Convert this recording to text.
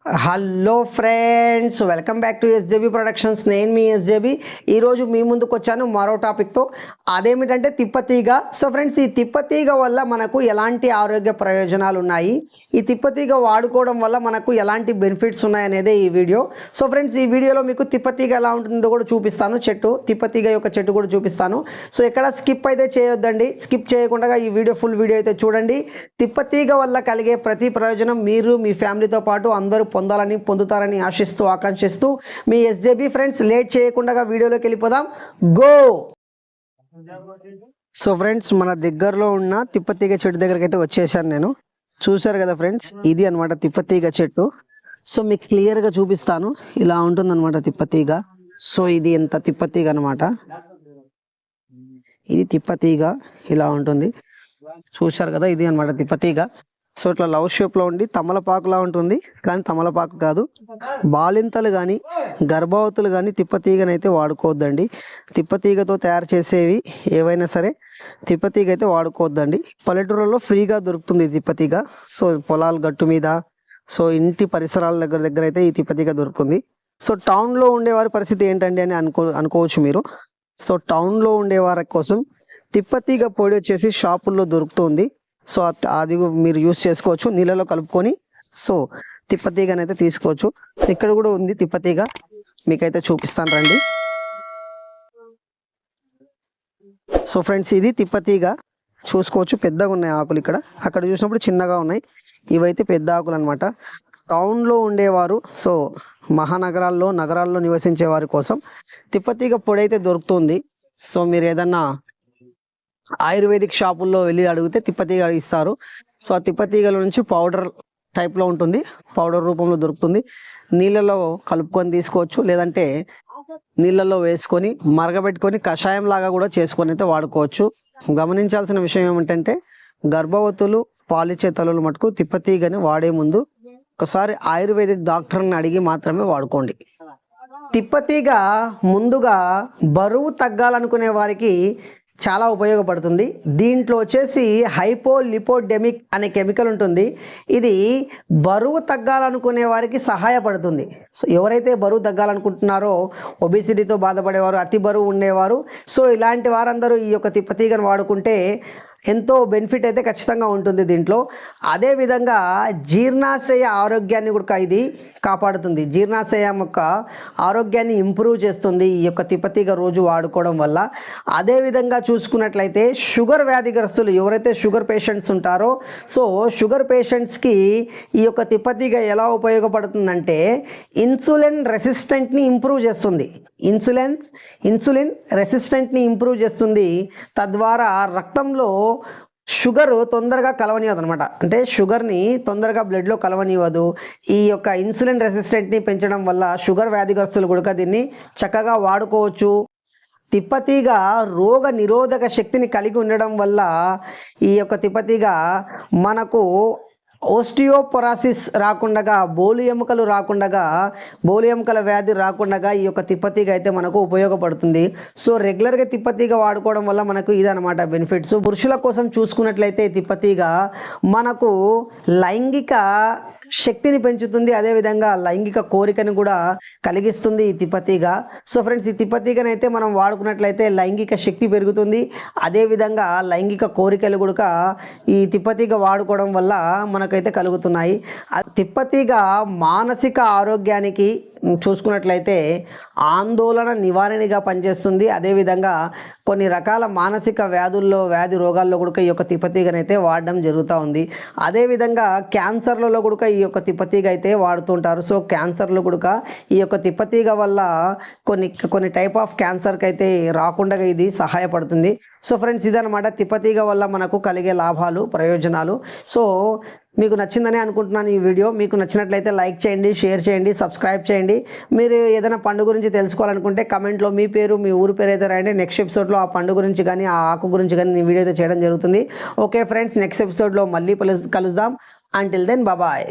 Hello friends, welcome back to SJB productions. నేను మీ ఎస్జేబీ. ఈరోజు మీ ముందుకు వచ్చాను మరో టాపిక్తో. అదేమిటంటే తిప్పతీగ. సో ఫ్రెండ్స్, ఈ తిప్పతీగ వల్ల మనకు ఎలాంటి ఆరోగ్య ప్రయోజనాలు ఉన్నాయి, ఈ తిప్పతీగ వాడుకోవడం వల్ల మనకు ఎలాంటి బెనిఫిట్స్ ఉన్నాయనేదే ఈ వీడియో. సో ఫ్రెండ్స్, ఈ వీడియోలో మీకు తిప్పతీగ ఎలా ఉంటుందో కూడా చూపిస్తాను. తిప్పతీగ యొక్క చెట్టు కూడా చూపిస్తాను. సో ఎక్కడ స్కిప్ అయితే చేయొద్దండి. స్కిప్ చేయకుండా ఈ వీడియో ఫుల్ వీడియో అయితే చూడండి. తిప్పతీగ వల్ల కలిగే ప్రతి ప్రయోజనం మీరు మీ ఫ్యామిలీతో పాటు అందరూ పొందుతారని ఆశిస్తూ ఆకాంక్షిస్తూ మీ ఎస్జేబీ ఫ్రెండ్స్. లేట్ చేయకుండా వీడియోలోకి వెళ్ళిపోదాం. గో. సో ఫ్రెండ్స్, మన దగ్గరలో ఉన్న తిప్పతీగ చెట్టు దగ్గరికి అయితే వచ్చేసాను నేను. చూసారు కదా ఫ్రెండ్స్, ఇది అనమాట తిప్పతీగ చెట్టు. సో మీకు క్లియర్గా చూపిస్తాను. ఇలా ఉంటుంది అనమాట తిప్పతీగ. సో ఇది ఎంత తిప్పతీగ అనమాట. ఇది తిప్పతీగ ఇలా ఉంటుంది. చూశారు కదా, ఇది అనమాట తిప్పతీగ. సో ఇట్లా లవ్ షేప్లో ఉండి తమలపాకులా ఉంటుంది, కానీ తమలపాకు కాదు. బాలింతలు కానీ గర్భవతులు కానీ తిప్పతీగనైతే వాడుకోవద్దండి. తిప్పతీగతో తయారు చేసేవి ఏవైనా సరే తిప్పతీగ అయితే వాడుకోవద్దండి. పల్లెటూరులో ఫ్రీగా దొరుకుతుంది తిప్పతీగ. సో పొలాల గట్టు మీద, సో ఇంటి పరిసరాల దగ్గర అయితే ఈ తిప్పతీగ దొరుకుతుంది. సో టౌన్లో ఉండేవారి పరిస్థితి ఏంటండి అని అనుకోవచ్చు మీరు. సో టౌన్లో ఉండేవారి కోసం తిప్పతీగ పొడి వచ్చేసి షాపుల్లో దొరుకుతుంది. సో అది మీరు యూస్ చేసుకోవచ్చు, నీళ్ళలో కలుపుకొని. సో తిప్పతీగనైతే తీసుకోవచ్చు. ఇక్కడ కూడా ఉంది తిప్పతీగ, మీకైతే చూపిస్తాను రండి. సో ఫ్రెండ్స్, ఇది తిప్పతీగ చూసుకోవచ్చు. పెద్దగా ఉన్నాయి ఆకులు. అక్కడ చూసినప్పుడు చిన్నగా ఉన్నాయి, ఇవైతే పెద్ద ఆకులు అనమాట. టౌన్లో ఉండేవారు, సో నగరాల్లో నివసించే వారి కోసం తిప్పతీగ పొడి అయితే దొరుకుతుంది. సో మీరు ఏదన్నా ఆయుర్వేదిక్ షాపుల్లో వెళ్ళి అడిగితే తిప్పతీగ ఇస్తారు. సో ఆ తిప్పతీగల నుంచి పౌడర్ టైప్లో ఉంటుంది, పౌడర్ రూపంలో దొరుకుతుంది. నీళ్ళలో కలుపుకొని తీసుకోవచ్చు, లేదంటే నీళ్ళల్లో వేసుకొని మరగబెట్టుకొని కషాయం లాగా కూడా చేసుకొని అయితే వాడుకోవచ్చు. గమనించాల్సిన విషయం ఏమిటంటే, గర్భవతులు పాలిచ్చే తల్లులు మటుకు తిప్పతీగని వాడే ముందు ఒకసారి ఆయుర్వేదిక్ డాక్టర్ని అడిగి మాత్రమే వాడుకోండి. తిప్పతీగ ముందుగా బరువు తగ్గాలనుకునే వారికి చాలా ఉపయోగపడుతుంది. దీంట్లో వచ్చేసి హైపోలిపోడెమిక్ అనే కెమికల్ ఉంటుంది. ఇది బరువు తగ్గాలనుకునే వారికి సహాయపడుతుంది. సో ఎవరైతే బరువు తగ్గాలనుకుంటున్నారో, ఒబిసిటీతో బాధపడేవారు, అతి బరువు ఉండేవారు, సో ఇలాంటి వారందరూ ఈ యొక్క తిప్పతీగను వాడుకుంటే ఎంతో బెనిఫిట్ అయితే ఖచ్చితంగా ఉంటుంది దీంట్లో. అదేవిధంగా జీర్ణాశయ ఆరోగ్యాన్ని కూడా ఇది కాపాడుతుంది. జీర్ణాశయం యొక్క ఆరోగ్యాన్ని ఇంప్రూవ్ చేస్తుంది ఈ యొక్క తిప్పతీగ రోజు వాడుకోవడం వల్ల. అదేవిధంగా చూసుకున్నట్లయితే షుగర్ వ్యాధిగ్రస్తులు ఎవరైతే షుగర్ పేషెంట్స్ ఉంటారో, సో షుగర్ పేషెంట్స్కి ఈ యొక్క తిప్పతీగ ఎలా ఉపయోగపడుతుందంటే, ఇన్సులిన్ రెసిస్టెంట్ని ఇంప్రూవ్ చేస్తుంది. ఇన్సులిన్ రెసిస్టెంట్ని ఇంప్రూవ్ చేస్తుంది. తద్వారా రక్తంలో షుగర్ తొందరగా కలవనివ్వదు అనమాట. అంటే షుగర్ని తొందరగా బ్లడ్లో కలవనివ్వదు. ఈ యొక్క ఇన్సులిన్ రెసిస్టెంట్ని పెంచడం వల్ల షుగర్ వ్యాధిగ్రస్తులు కూడా దీన్ని చక్కగా వాడుకోవచ్చు. తిప్పతీగ రోగ నిరోధక శక్తిని కలిగి ఉండడం వల్ల ఈ యొక్క తిప్పతీగ మనకు ఓస్టియోపొరాసిస్ రాకుండా, బోలు ఎముకల వ్యాధి రాకుండా ఈ యొక్క తిప్పతీగ అయితే మనకు ఉపయోగపడుతుంది. సో రెగ్యులర్గా తిప్పతీగ వాడుకోవడం వల్ల మనకు ఇదనమాట బెనిఫిట్స్. పురుషుల కోసం చూసుకున్నట్లయితే తిప్పతీగ మనకు లైంగిక శక్తిని పెంచుతుంది, అదేవిధంగా లైంగిక కోరికను కూడా కలిగిస్తుంది ఈ తిప్పతీగ. సో ఫ్రెండ్స్, ఈ తిప్పతీగనైతే మనం వాడుకున్నట్లయితే లైంగిక శక్తి పెరుగుతుంది, అదేవిధంగా లైంగిక కోరికలు కూడా ఈ తిప్పతీగ వాడుకోవడం వల్ల మనకైతే కలుగుతున్నాయి. తిప్పతీగ మానసిక ఆరోగ్యానికి చూసుకున్నట్లయితే ఆందోళన నివారణగా పనిచేస్తుంది. అదేవిధంగా కొన్ని రకాల మానసిక వ్యాధి రోగాల్లో కూడా ఈ యొక్క తిప్పతీగనైతే వాడడం జరుగుతూ ఉంది. అదేవిధంగా క్యాన్సర్లలో కూడా ఈ యొక్క తిప్పతీగ అయితే వాడుతుంటారు. సో క్యాన్సర్లో కూడా ఈ యొక్క తిప్పతీగ వల్ల కొన్ని టైప్ ఆఫ్ క్యాన్సర్కి అయితే రాకుండా ఇది సహాయపడుతుంది. సో ఫ్రెండ్స్, ఇదనమాట తిప్పతీగ వల్ల మనకు కలిగే లాభాలు, ప్రయోజనాలు. సో మీకు నచ్చిందని అనుకుంటున్నాను ఈ వీడియో. మీకు నచ్చినట్లయితే లైక్ చేయండి, షేర్ చేయండి, సబ్స్క్రైబ్ చేయండి. మీరు ఏదైనా పండు గురించి తెలుసుకోవాలనుకుంటే కమెంట్లో మీ పేరు, మీ ఊరు పేరు అయితే రాయండి. నెక్స్ట్ ఎపిసోడ్లో ఆ పండు గురించి కానీ, ఆ ఆకు గురించి కానీ వీడియో అయితే చేయడం జరుగుతుంది. ఓకే ఫ్రెండ్స్, నెక్స్ట్ ఎపిసోడ్లో మళ్ళీ కలుద్దాం. Until then bye.